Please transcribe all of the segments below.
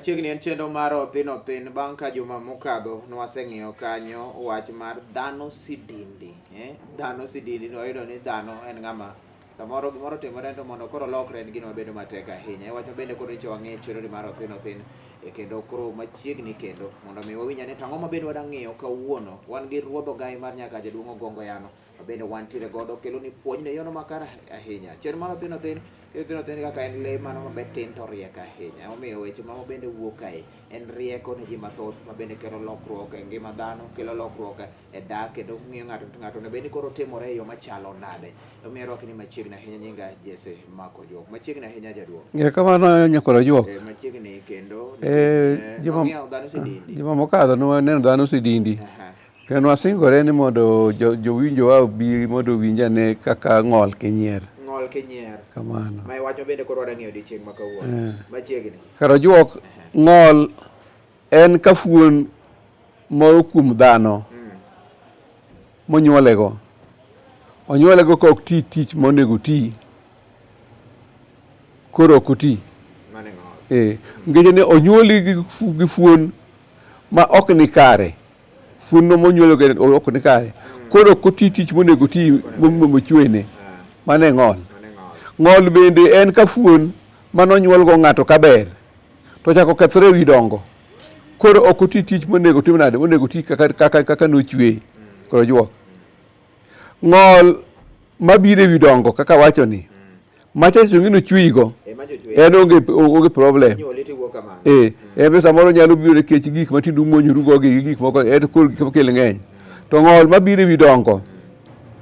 machiegni en chenro mar Othinothin. Bang' ka juma mokadho nwaseng'iyo kanyo wach mar dhano sidindi. Dhano sidindi nwayudo ni dhano en ng'ama samoro gimoro timore to mondo koro lokre en gino mabedo matek ahinya. Wach mabende koro nyicho wang'e chenro mar Othinothin kendo koro machiegni kendo mondo mi wawinja ni tang'o mabende wadang' ng'iyo kawuono. Wan gi ruodho gai mar nyaka jaduong' Ogongo Yano mabende wantiere godo kelo ni puonj ne yono makare ahinya. Chenro mar Othinothin kaka en lee mano maber tin to riek ahinya. Omiyo weche ma mabende wuok kae en rieko ne ji mathoth mabende kelo lokruok e ngima dhano, kelo lokruok e dak kendo ng'iyo ng'ato ne bende koro timore e yo machalo nade. Omiyo rwaki ni machiegni ahinya nyinga Jesse Mako Juok. Machiegni ahinya jaduong'. Kamano nyakoro Juok. Machiegni kendo juma mokadho nwaneno dhano sidindi. Kendo wasingore ni mondo jowinjowa obi mondo winjane kaka ng'ol Kinyier. Kinyier. Kamano. Mai wacho bende koro wadang' ng'iyo odiochieng' ma kawuono. Machiegni. Karo Juok, ng'ol en kafuon moro kuom dhano monyuolego. Onyuolego ka ok ti tich monego ti. Koro ok oti. Mane ng'ol. Nikech ne onyuoli gi fuon ma ok ni kare. Fuon no monyuolego ok ni kare. Koro ok oti tich monego ti mochwene. Mane ng'ol. Ng'ol bende en kafuon manonyuolgo ng'ato kaber to chako kethore wi dongo. Koro ok oti tich monego tim nade, monego ti kaka nochwe. Koro Juok. Ng'ol mabiro e wi dongo kaka wacho ni. Machacho ngino chwigo. En onge problem. En samoro nyalo biro nikech gik matindo muonyorugo gi gik moko en koro gik makel ng'eny. To ng'ol mabiro e wi dongo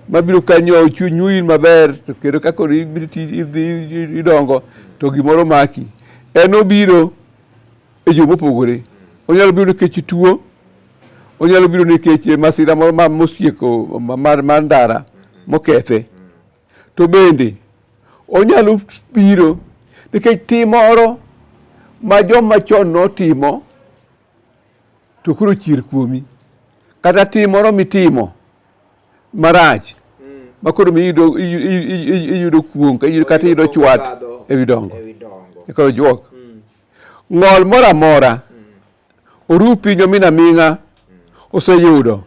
mabiro kanyo chunyui maber to kendo kako idongo to gimoro maki. En obiro e yo mopogore. Onyalo biro nikech tuo. Onyalo biro nikech masira moro mosieko mar ndara mokethe. To bende onyalo biro nikech tim moro ma joma chon notimo to koro chier kuomi. Kata tim moro mitimo marach makoro iyudo kuong kata iyudo chwat e wi dongo. Koro Juok. Ng'ol moro amora oru pinyo mina ming'a oseyudo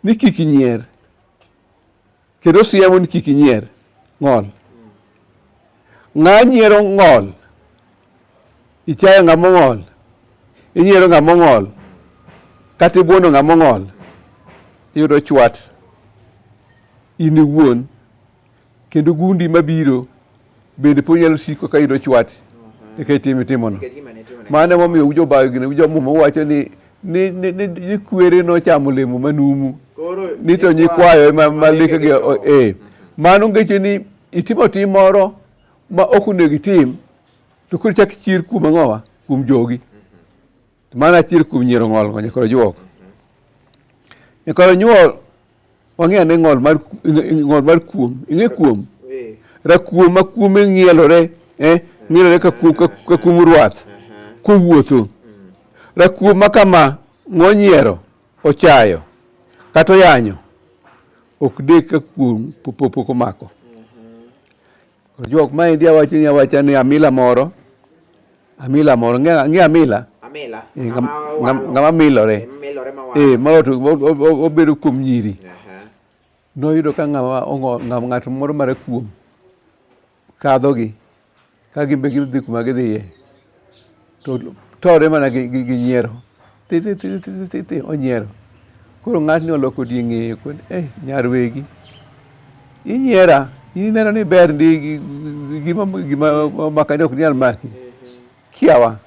ni kik inyier. Kendo siemo ni kik inyier ng'ol. Ng'a nyiero ng'ol. Ichayo ng'amo ng'ol. Inyiero ng'amo ng'ol. Kata ibuono ng'amo ng'ol. Iyudo chwat in iwuon kendo gundi mabiro bende po nyalo siko ka iyudo chwat nikech timono. Mano momiyo jobayo gine jomo wacho ni kwere nochamo lemo manumu ni to nyikwayo malekegi mano ngeche ni itimo tim moro ma ok onego itim to koro chak chier kuom ang'owa kuom jogi. Mano achiel kuom nyiero ng'ol nyakoro Juok. Nyakoro nyuol wang'eyo ni ng'ol mar kuom. Ing'e kuom? Rakuom ma kuome ng'ielore. Ng'ielore ka kuom ruath. Kowuotho. Rakuom ma kama ng'onyiero ochayo kata oyanyo ok dek ka kuom pok omako. Juok ma endi awacha ni amila moro. Ng'e amila? Ng'ama milore. Obedo kuom nyiri. Noyudo ka ng'ato moro mara kuom kadhogi ka gimbe gidhi kuma gidhiye to tore mana gi nyiero onyiero. Koro ng'atni oloko dieng'eye nyar wegi inyiera ineno ni ber ndi gima makani ok nyal maki kiawa.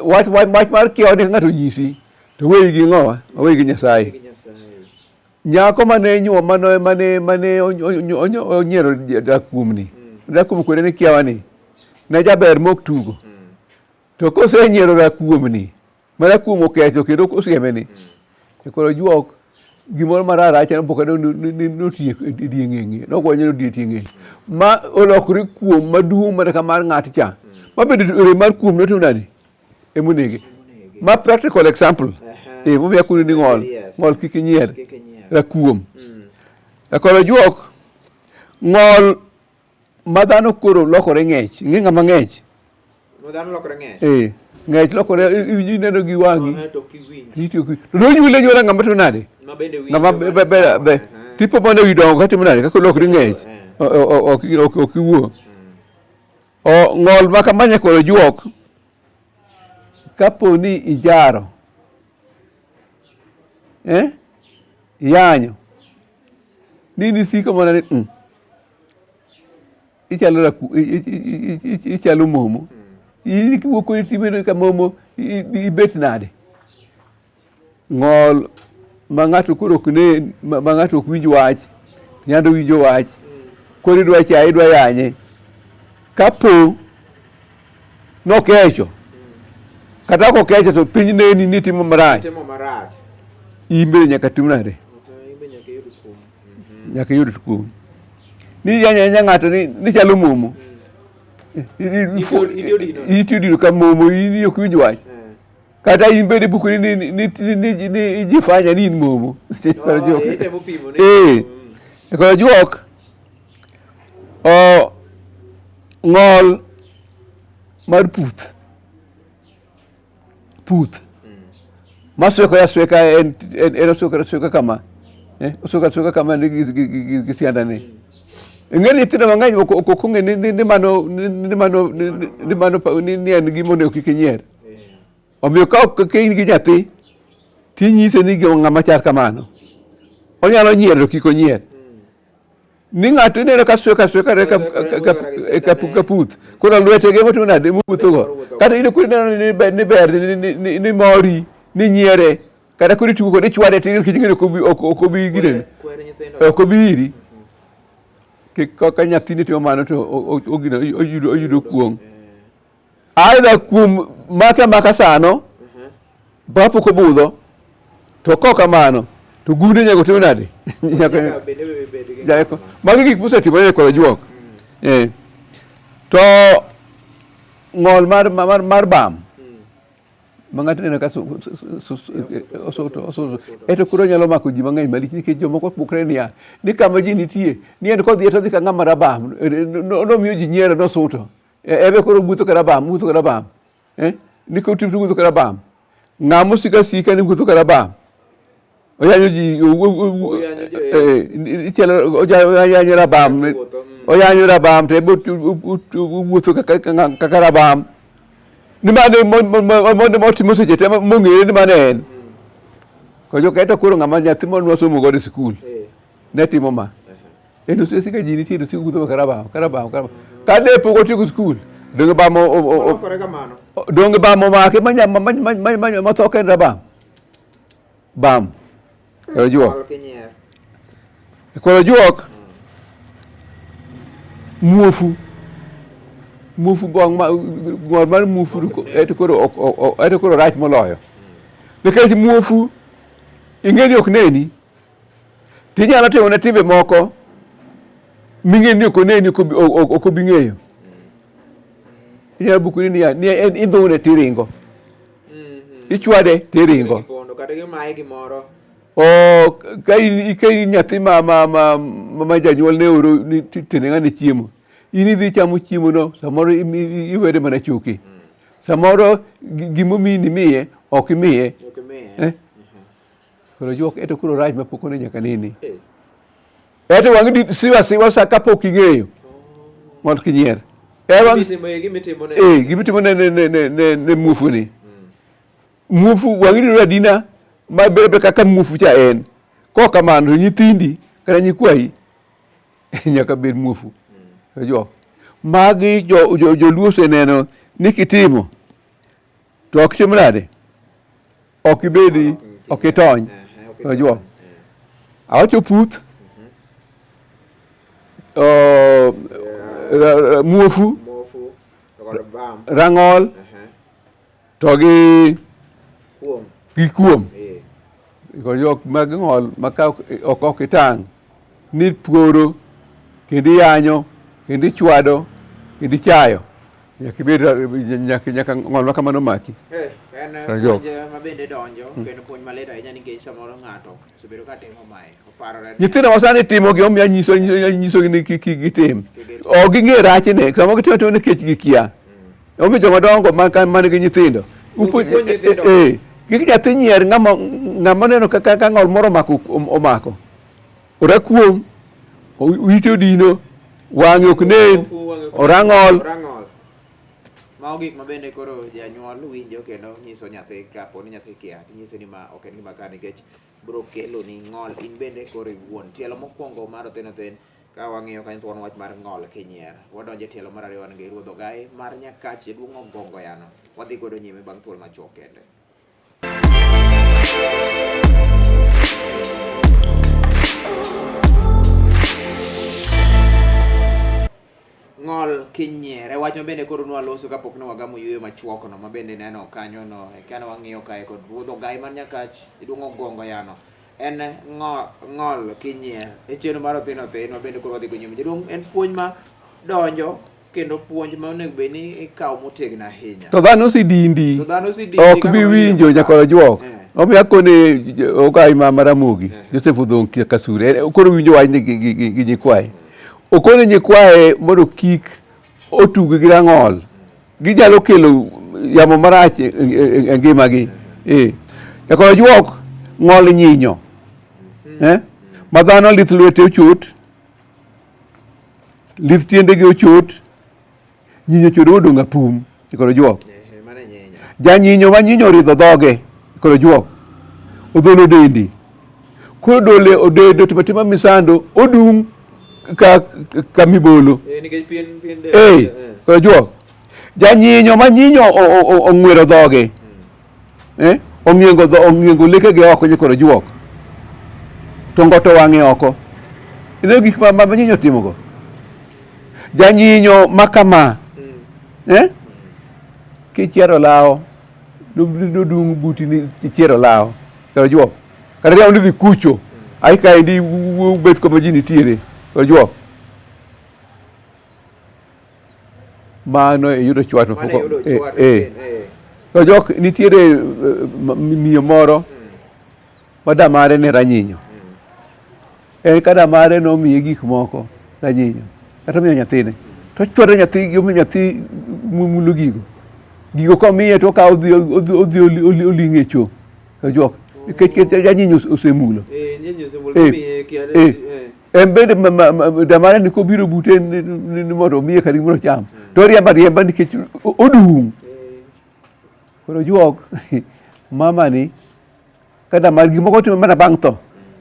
Wach mar kiawa ni ng'ato nyisi to weyi gi ng'owa weyi gi Nyasaye. Nyako mane onyiero rakuomni. Rakuom kwede ni kiawa ni ne jaber mok tugo. To kosenyiero rakuomni ma rakuom oketho kendo osieme ni. Koro Juok gimoro mararach en pok notiek dieng'e. Nogwanyore dieng'e. Ma olokore kuom maduong' mana kamar ng'at cha. Ma bende rem mar kuom notimo nade? Emonege. Ma practical example. Momiya kuno ni ng'ol kik inyier. Rakuom. Koro Juok ng'ol ma dhano koro lokore ng'ech. Ing'e ng'ama ng'ech? Dhano lokore ng'ech. Ng'ech lokore ineno gi wang'i. To kiwinj. Itiyo ki. To nyule nyora ng'ama to nade? Ma bende winjo. Ng'ama be tipo mane wi dongo katimo nade kaka lokri ng'ech. Ok iwuo. Ng'ol ma kamanya koro juok. Kapo ni ijaro. Yanyo. Nini siko mana ni ichalo momo. Ini kiwuok ni timeno ka momo ibet nade. Ng'ol ma ng'ato koro ok ne ma ng'ato ok winj wach, nyando winjo wach. Koro idwa chaye idwa yanye. Kapo nokecho. Kata ko kecho to piny neni ni timo marach. Imbe nyaka tim nade. Nyaka yud kum. Ni yanya ng'ato ni chalo momo. Itiyo dino ka momo ini ok winj wach. Kata imbe de buku ni jifanya ni momo. Ko juok. Ng'ol mar puth. Masweko ya sweka en sweka kama. Sweka kama ni sianda ni. Ngeni tino mang'eny ok ong'e ni mano ni en gimone ok kinyier. Omiyo ka in gi nyathi tinyise ni ng'ama chal kamano. Onyalo nyiero kik onyier. Ni ng'ato neno ka sweka ka puth. Koro lwetege motimo nade mowuothogo. Kata in kuri neno ni ber ni mori ni nyiere. Kata kuri tugo kode chwade ting'e kijing'ene ok obi gire. Ok obi iri. Kaka nyathini timo mano to oyudo kuong'. Aidha kuom maka sano bapo ko budho to ko kamano to gunde nyaka timo nade. Magi gik mosetimore kod juok. To ng'ol mar bam. Mang'ato neno ka osoto. Eto kuro nyalo mako ji mang'eny malich nikech jomoko pukre niya. Ni kama ji nitie. Ni en kodhi to dhi ka ng'ama rabam. Nomiyo ji nyiero nosuto. Ebe koro wuotho ka rabam. Ni ko tim wuotho ka rabam. Ng'amo sika ni wuotho ka rabam. Oyanyo ji oyanyo rabam. Oyanyo rabam to ebe wuotho ka rabam. Ni mane motimo seche te mong'ere ni mane en. Ko jo keto koro ng'ama nyathi monwa somo godo e sikul. Ne timo ma. Eno sika ji nitie to sik wuotho ka rabam. Ka ne pok otieko sikul. Donge bam omake matho ka en rabam. Bam. Koro juok. Muofu ng'ol mar muofu eto koro rach moloyo. Nikech muofu ing'eni ok neni. Tinyalo timo ne timbe moko ming'eni ok oneni ok obi ng'eyo. Inyalo bukuri ni en idhune tiringo. Ichwade tiringo. Ka in nyathi ma janyuol ne oro ni tene ng'ane chiemo. In idhi chamo chiemo no samoro iwere mana choke. Samoro gimomiyi ni miye ok imiye. Koro juok eto kuro rach ma pok one nyaka nini. Eto wang'i siwa sa kapok ing'eyo. Mond kinyier. Gimitimo ne muofu ni. Muofu wang'i adina ma bebe kaka muofu cha en. Ko kamano nyithindi kata nyikwayi nyaka bed muofu. Magi joluo oseneno ni kitimo to ok tim nade. Ok ibedi, ok itony. Awacho puth. Muofu. Rang'ol. To gi kuom. Magi ng'ol maka ok itang' ni puoro kendi yanyo kendi chwado kendi chayo nyaka ng'ol ma kamano maki. Ma bende donjo kendo puonj malit ahinya nikech samoro ng'ato osebedo ka timo mae oparore. Nyithindo masani timo gi omiyo nyiso ni kigitim. Ok ging'e rachne. Samoro gitimo nikech gikia. omi joma dongo man gi nyithindo kik nyathi nyier ng'ama neno ka ng'ol moro omako orakuom ite odino wang'e ok nen orang'ol mao gik ma bende koro janyuol winjo kendo nyiso nyathi kapo ni nyathi kia tinyise ni ma ok en gima ka nikech biro kelo ni ng'ol in bende koro iwuon. Tielo mokwongo mar Othinothin ka wang'iyo kanyo thuon wach mar ng'ol Kinyier. Wadonje tielo mar ariyo wan gi ruodho gai mar Nyakach duong' Ogongo yano. Wadhi godo nyime bang' thuol machuok kende. Ng'ol Kinyier e wach ma bende koro nwaloso kapok ne wagamo yueyo machuok no ma bende neno kanyo no kane wang'iyo kae kod ruodho gai mar Nyakach duong' Ogongo yano. En ng'ol Kinyier e chenro mar Othinothin ma bende koro wadhi go nyime. Jaduong' en puonj ma donjo kendo puonj ma onego bed ni ikawo motegno ahinya. To dhano sidindi ok bi winjo nyaka juok. Omiyo akone ogai ma Maramogi Joseph Odhong Kasure koro winjo wachni gi nyikwaye. Okone nyikwaye mondo kik otug gi rang'ol. Ginyalo kelo yamo marach e ngimagi. Nyaka juok ng'ol nyinyo. Ma dhano lith lwete ochot, lith tiendegi ochot, nyinyo chodo odong' apum, koro juok. Janyinyo ma nyinyo oridho dhoge, koro juok. Odholo dendi. Koro dole odedo timatima misando, odung' ka mibolo. Koro juok. Janyinyo ma nyinyo ong'wero dhoge, ong'iengo lekege oko, koro juok. To ngoto wang'e oko. Ine gik ma nyinyo timogo. Janyinyo makama. Kichiero lao. Dudung buti ni chiero lao. Koro juok. Kata ria undi kucho. Ai ka indi bet ko majini tiere. Koro juok. Mano e yudo chwat ma poko. Koro juok nitiere miyo moro. Madamare ne ranyinyo. Kada mare no miye gik moko ranyinyo kata miyo nyathine to chwore nyathi mulo gigo komiye to ka odhi oling'e cho to jok nikech janyinyo osemulo en bende damare ni kobiro bute ni mondo miye kari moro cham to riemba nikech odung' koro juok mama ni kada mar gimoko timo mana bang' tho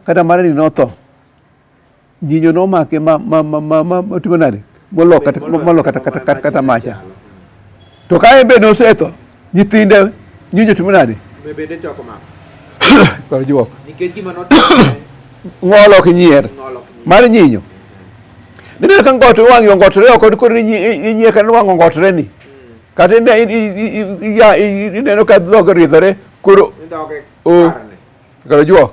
kada mare ni notho nyinyo no make ma timo nade molo kata macha to kae be no setho nyithinde nyinyo timo nade me bende choko ma koro juok nikech gima notimo ng'olo Kinyier mar nyinyo nene ka ngoto wang'i ongotore oko kod inyie kan wang'o ngotore ni kata ineno ka dhoge ridhore koro koro juok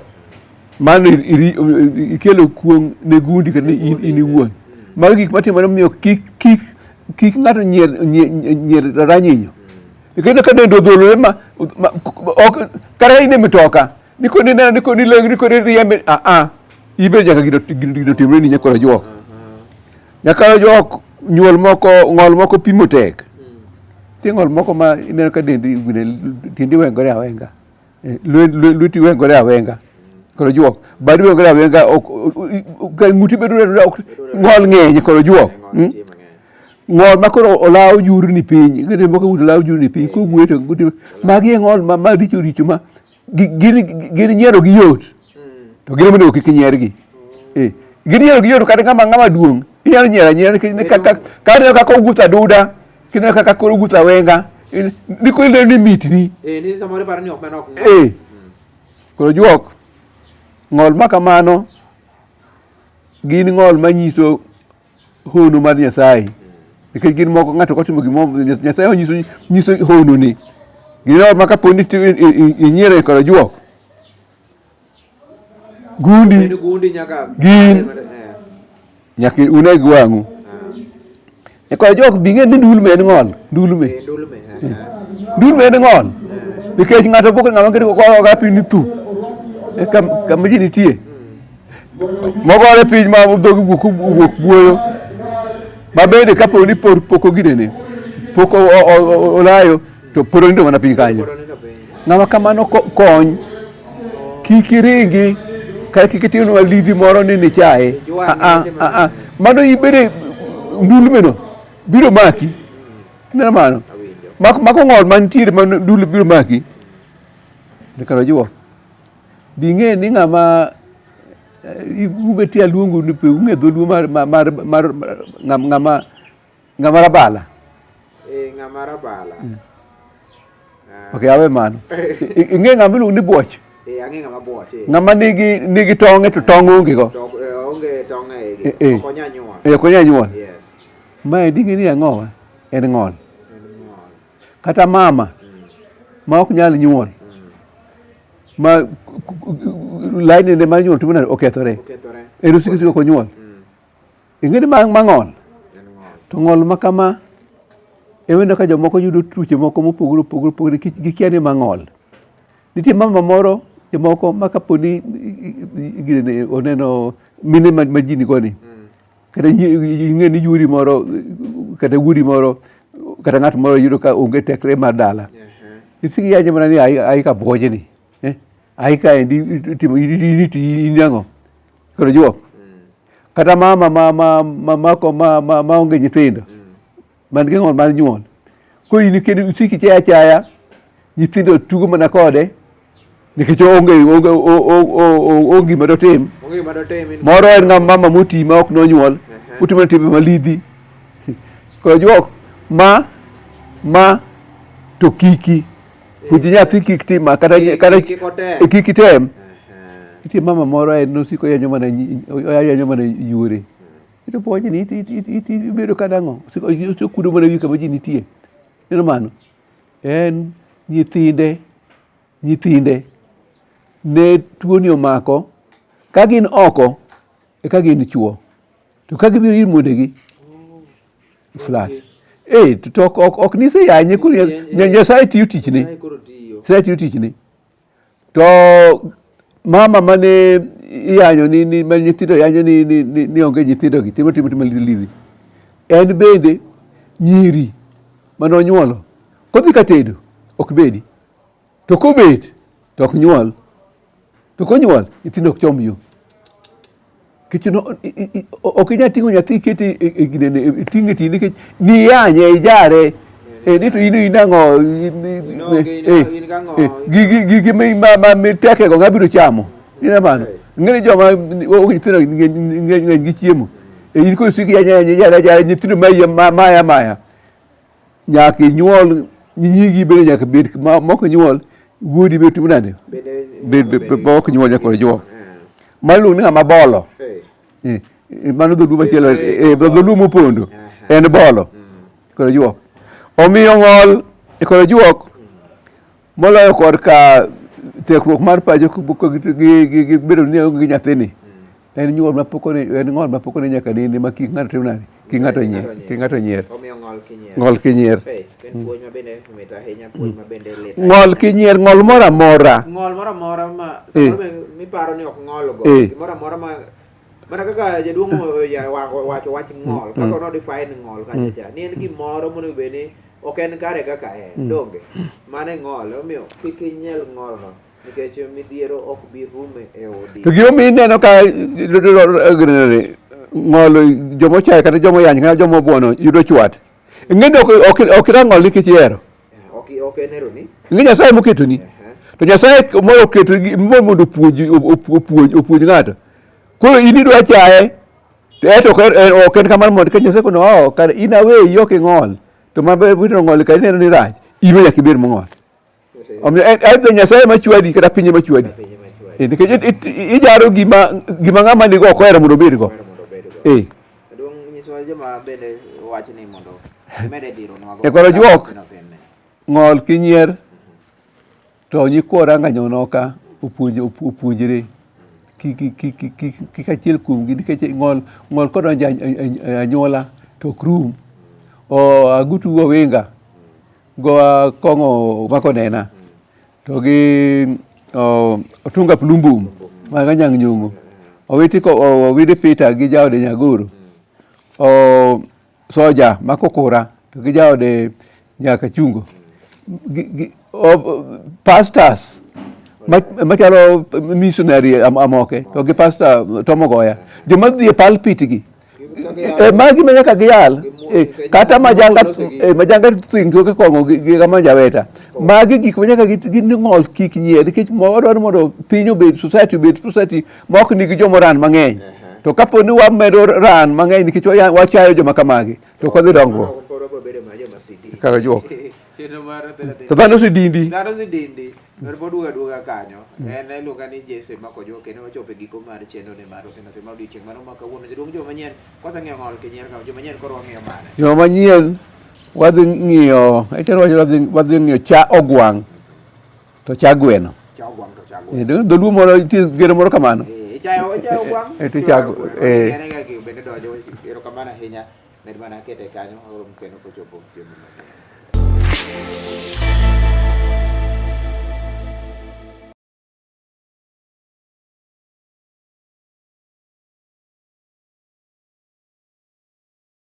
man ikelo kuong ne gundi kata in iwuon. Magi gik matimore miyo kik ng'ato nyier ranyinyo. Kendo ka dendo dholore kata in e mitoka nikoni leng nikoni riembe ibe nyaka gino timre ni nyaka juok. Nyaka juok nyuol moko ng'ol moko pimo tek. Ti ng'ol moko ma ineno ka tiendi wengore awenga. Lweti wengore awenga. Koro juok badi wengore awenga ng'uti bedo ng'ol ng'eny koro juok. Ng'ol ma koro olaw jurni piny ng'ede moko olaw jurni piny ko ng'weto ng'uti magi ng'ol ma richo ma gin nyiero gi yot to gin mondo kik nyiergi gin nyiero gi yot kata ng'ama duong' inyalo nyiero kaka owuotho aduda kendo kaka koro owuotho awenga niko ile ni mitni ni samore par ni ok man ok koro juok ng'ol ma kamano gin ng'ol manyiso hono mar Nyasaye nikech gin moko ng'ato kotimo gimoro Nyasaye onyiso hono ni gin ng'ol ma kapo ni inyiero koro juok gundi nyaka gin nyaka uneg wang'u koro juok bing'e ni ndulme en ng'ol ndulme en ng'ol nikech ng'ato pok ng'ama ng'eto koga piny ni thup kama ji nitie mogore piny ma dhogi wuok buoyo ma bende kapo ni pok oginene pok olayo to pod onindo mana piny kanyo. Ng'ama kamano kony, kik iringi kata kik itimnwa lidhi moro ni chae. Mano ibede ndulmeno biro maki. Neno mano. Mako ng'ol mantiere ma ndul biro maki. Karo jiwo. Bing'e ni ng'ama ubeti aluongo ni pe ung'e dholuo mar ng'ama rabala. Ng'ama rabala. Okay, awe mano. Ing'e ng'ama iluongo ni buoch. Ang'e ng'ama buoch. Ng'ama nigi tong'e to tong' onge go. Onge tong'e e igi. Okonya nyuol. Okonya nyuol. Yes. Mae dingi ni ang'owa en ng'ol. Kata mama ma ok nyal nyuol. Ma laini ne mar nyuol tumana okethore. Ero siko ko nyuol. Ing'e ni mang'ol. To ng'ol ma kama ewendo ka jomoko yudo tuoche moko mopogore gikia ni mang'ol. Nitie mama moro jomoko ma kaponi oneno mine ma ji nigoni. Kata ing'e ni yuri moro kata wudi moro kata ng'at moro yudo ka onge tekre mar dala. Isigi yaje mana ni ai ka boje ni. Ai ka endi timo ini ang'o. Koro juok. Kata mama ma onge nyithindo. Man gi ng'ol mar nyuol. Ko ini kendo usiki chaya nyithindo tugo mana kode. Nikech onge madotim. Moro en ng'ama mama moti ma ok nonyuol. Utimo timbe malidhi. Koro juok ma to kiki. Puji nyathi kik tima kata kik tem. Nitie mama moro en nosiko yanyo mana yure. Ito poje ni ibedo kadang'o. Siko kudo mana wi kama ji nitie. Neno mano. En nyithinde ne tuo ni omako ka gin oko e ka gin chuo. To ka gibiro ir mondegi flat. To ok ni se yanye kuri Nyasaye tiyo tichne. Nyasaye tiyo tichne. To mama mane iyanyo ni ma nyithindo yanyo ni onge nyithindo gi timo lidhi. En bende nyiri manonyuolo. Kodhi katedo ok bedi. To kobet to ok nyuol. To konyuol nyithindo ok chom yo. Kichuno ok inya tingo nyathi kiti tingi nikech ni yanye ijare ni to inang'o gigi ma miteke go ngabiro chamo. Ina mano. Ng'eni joma nyithindo ng'eny gi chiemo. In ko siki yanye nyithindo maya. Nyaka nyuol nyigi bende nyaka bed moko nyuol wuodi be timo nade. Be ok nyuol nyaka jo. Maluong ni ng'ama bolo. Mano dholuo machielo dholuo mopondo en bolo. Koro juok. Omiyo ng'ol koro juok moloyo kod ka tekruok mar pacho gi bedo ni onge nyathini. En nyuol en ng'ol mapoko ne nyaka nini ma kik ng'ato tim nade. Kik ng'ato nyier. Ng'ol kinyier. Ng'ol kinyier ng'ol moro amora. Ng'ol moro amora ma miparo ni ok ng'ol go. Moro amora ma mana kaka jaduong' wacho wach ng'ol kaka no define ng'ol kacha ni en gimoro monego bed ni ok en kare kaka en donge mane ng'ol omiyo kik inyel ng'ol no nikech midhiero ok bi rume e odi. To gima ineno ka ng'ol jomo chaye kata jomo yany kata jomo buono yudo chwat. Ng'eni ok ira ng'ol nikech ihero. Ok en hero ni. Ng'e Nyasaye moketo ni. To Nyasaye moro oketo mondo opuonj ng'ato. Koro in idwa chaye to ok en kamano mondo ka Nyasaye kono kare in aweyi ok ing'ol to maber wito ng'ol ka ineno ni rach ibe nyaka ibed mong'ol. Omiyo en Nyasaye machwadi kata pinye machwadi. Nikech ijaro gima ng'ama nigo ok ohero mondo obed go. Duong' nyiso joma bende wach ni mondo mede biro nwago. Koro juok ng'ol kinyier to nyikwora ng'anyonoka opuonjre kik achiel kuomgi nikech ng'ol kodonjo anyuola to ok rum. Agutu wawenga go kong'o makonena to gi otunga plumbum mag anyang' nyong'o owiti Peter gi jaode Nyagoro soja makokora to gi jaode nyaka chungo pastors machalo missionary amoke to gi pastor Tomogoya joma dhi e pulpit gi magi manyaka giyal kata majanga thingo ke kongo gi kama jaweta magi gik manyaka ging'ol kik nyier nikech wadwaro mondo piny obed society ma ok nigi jomoran mang'eny to kapo ni wamedo ran mang'eny nikech wachayo joma kamagi to ok wadhi dongruok kaka juok to dhano sidindi duoga kanyo en iluonga ni Jesse Makonyo kendo wachopo e giko mar chenro ne mar Othinothin mar odiochieng' mano ma kawuono jaduong' joma manyien kwaseng'iyo ng'ol Kinyier ka joma manyien koro wang'iyo mane joma manyien wadhi ng'iyo wadhi ng'iyo cha ogwang' to cha gweno dholuo moro nitie gweno moro kamano bende donjo erokamano ahinya med mana kete kanyo oro mkeno kochopo